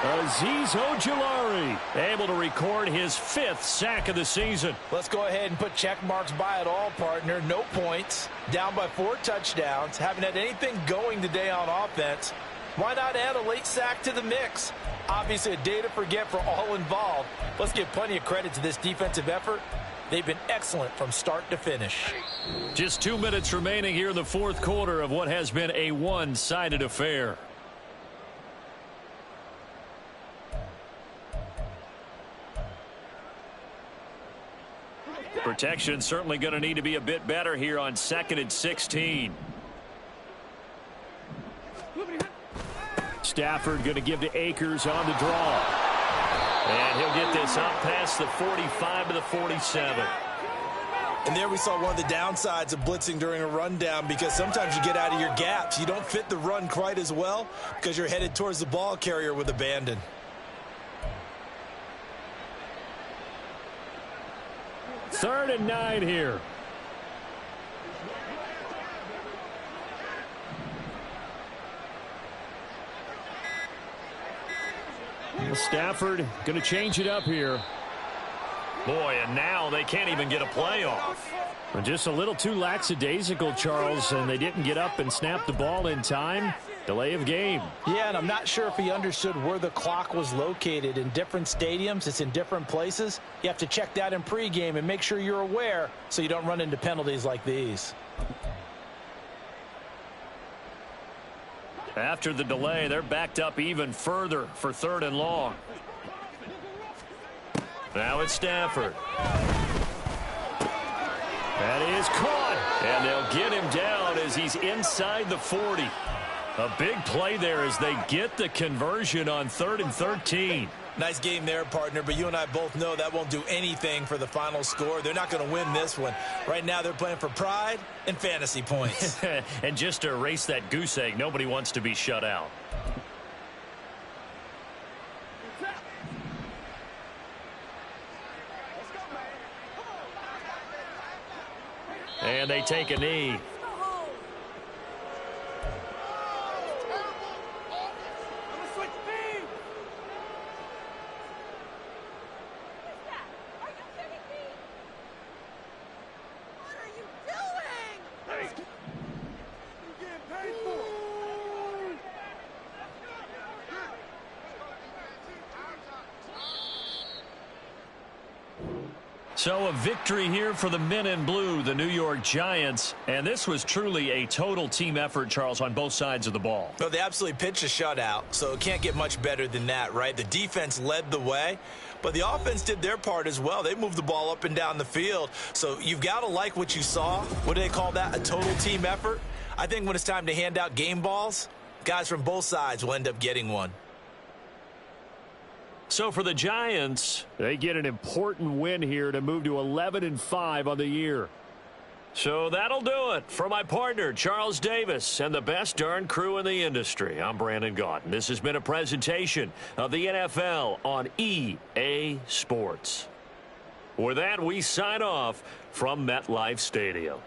Azeez Ojulari able to record his 5th sack of the season. Let's go ahead and put check marks by it all, partner. No points, down by 4 touchdowns, haven't had anything going today on offense. Why not add a late sack to the mix? Obviously a day to forget for all involved. Let's give plenty of credit to this defensive effort. They've been excellent from start to finish. Just 2 minutes remaining here in the fourth quarter of what has been a one-sided affair. Protection certainly going to need to be a bit better here on 2nd and 16. Stafford going to give to Akers on the draw. And he'll get this up past the 45 to the 47. And there we saw one of the downsides of blitzing during a rundown because sometimes you get out of your gaps. You don't fit the run quite as well because you're headed towards the ball carrier with abandon. Third and 9 here. Stafford going to change it up here. Boy, and now they can't even get a play off. Just a little too lackadaisical, Charles, and they didn't get up and snap the ball in time. Delay of game. Yeah, and I'm not sure if he understood where the clock was located. In different stadiums, it's in different places. You have to check that in pregame and make sure you're aware so you don't run into penalties like these. After the delay, they're backed up even further for 3rd and long. Now it's Stafford. That is caught. And they'll get him down as he's inside the 40. A big play there as they get the conversion on 3rd and 13. Nice game there, partner, but you and I both know that won't do anything for the final score. They're not going to win this one. Right now they're playing for pride and fantasy points. And just to erase that goose egg, nobody wants to be shut out. And they take a knee. So a victory here for the men in blue, the New York Giants. And this was truly a total team effort, Charles, on both sides of the ball. Well, they absolutely pitched a shutout, so it can't get much better than that, right? The defense led the way, but the offense did their part as well. They moved the ball up and down the field. So you've got to like what you saw. What do they call that? A total team effort? I think when it's time to hand out game balls, guys from both sides will end up getting one. So for the Giants, they get an important win here to move to 11-5 on the year. So that'll do it. For my partner, Charles Davis, and the best darn crew in the industry, I'm Brandon Gaudin. This has been a presentation of the NFL on EA Sports. With that, we sign off from MetLife Stadium.